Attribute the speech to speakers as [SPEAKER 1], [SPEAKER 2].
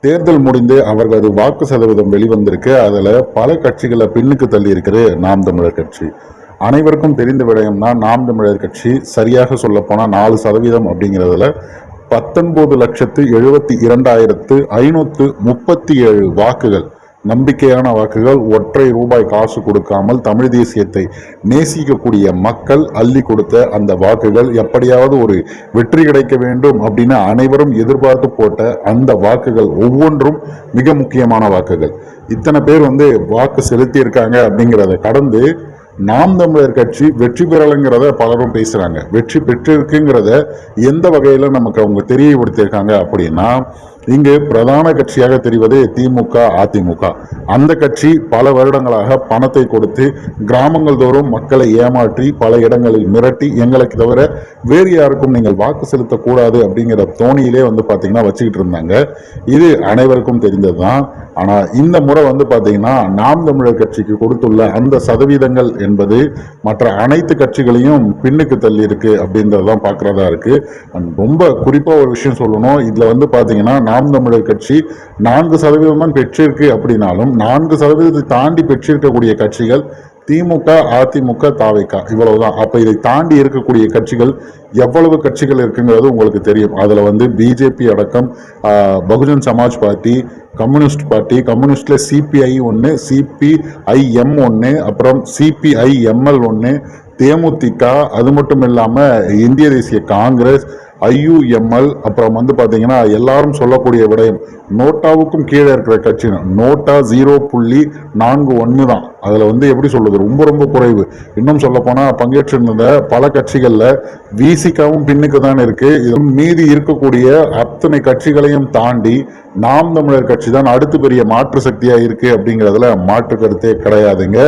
[SPEAKER 1] தேர்தல் முடிந்து அவர்களது வாக்கு சதவீதம் வெளிவந்திருக்கு. அதுல பல கட்சிகளை பின்னுக்கு தள்ளி இருக்கிறது நாம் தமிழர் கட்சி. அனைவருக்கும் தெரிந்த விடயம் தான். நாம் தமிழர் கட்சி சரியாக சொல்ல போனா 4% அப்படிங்கிறதுல 19,72,537 வாக்குகள், நம்பிக்கையான வாக்குகள், ஒற்றை ரூபாய் காசு கொடுக்காமல் தமிழ் தேசியத்தை நேசிக்கக்கூடிய மக்கள் அள்ளி கொடுத்த அந்த வாக்குகள், எப்படியாவது ஒரு வெற்றி கிடைக்க வேண்டும் அப்படின்னு அனைவரும் எதிர்பார்த்து போட்ட அந்த வாக்குகள் ஒவ்வொன்றும் மிக முக்கியமான வாக்குகள். இத்தனை பேர் வாக்கு செலுத்தி இருக்காங்க அப்படிங்கிறத கடந்து நாம் தமிழர் கட்சி வெற்றி பெறலைங்கிறத பலரும் பேசுறாங்க. வெற்றி பெற்றிருக்குங்கிறத எந்த வகையில நமக்கு அவங்க தெரியப்படுத்தியிருக்காங்க அப்படின்னா, இங்கு பிரதான கட்சியாக தெரிவது திமுக, அதிமுக. அந்த கட்சி பல வருடங்களாக பணத்தை கொடுத்து கிராமங்கள் தோறும் மக்களை ஏமாற்றி பல இடங்களில் மிரட்டி எங்களுக்கு தவிர வேறு யாருக்கும் நீங்கள் வாக்கு செலுத்தக்கூடாது அப்படிங்கிற தோணியிலே பாத்தீங்கன்னா வச்சுக்கிட்டு இருந்தாங்க. இது அனைவருக்கும் தெரிந்ததுதான். ஆனா இந்த முறை பாத்தீங்கன்னா நாம் தமிழர் கட்சிக்கு கொடுத்துள்ள அந்த சதவீதங்கள் என்பது மற்ற அனைத்து கட்சிகளையும் பின்னுக்கு தள்ளி இருக்கு அப்படின்றதான் பாக்குறதா இருக்கு. ரொம்ப குறிப்பா ஒரு விஷயம் சொல்லணும். இதுல பாத்தீங்கன்னா நாம் தமிழர் கட்சி 4% தான் பெற்றிருக்கு அப்படின்னாலும் 4% தாண்டி பெற்றிருக்கக்கூடிய கட்சிகள் திமுக, அதிமுக, தாவேகா, இவ்வளவுதான். அப்ப இதை தாண்டி இருக்கக்கூடிய கட்சிகள் எவ்வளவு கட்சிகள் இருக்குங்கிறது உங்களுக்கு தெரியும். அதுல பிஜேபி அடக்கம் Bahujan Samaj party, communist party, கம்யூனிஸ்ட்ல சிபிஐ ஒன்று, சிபிஐஎம் ஒன்று, அப்புறம் சிபிஐஎம்எல் ஒன்று, தேமுதிக, அது மட்டும் இல்லாம இந்திய தேசிய காங்கிரஸ், IUML, அப்புறம் பாத்தீங்கன்னா எல்லாரும் சொல்லக்கூடிய விடயம் நோட்டாவுக்கும் கீழே இருக்கிற கட்சி நோட்டா 0.41 தான். அதுல எப்படி சொல்றது, ரொம்ப ரொம்ப குறைவு. இன்னும் சொல்ல போனா பங்கேற்றிருந்த பல கட்சிகள்ல விசிகாவும் பின்னுக்கு தான் இருக்கு. மீதி இருக்கக்கூடிய அத்தனை கட்சிகளையும் தாண்டி நாம் தமிழர் கட்சி தான் அடுத்து பெரிய மாற்று சக்தியா இருக்கு அப்படிங்கிறதுல மாற்று கருத்தே கிடையாதுங்க.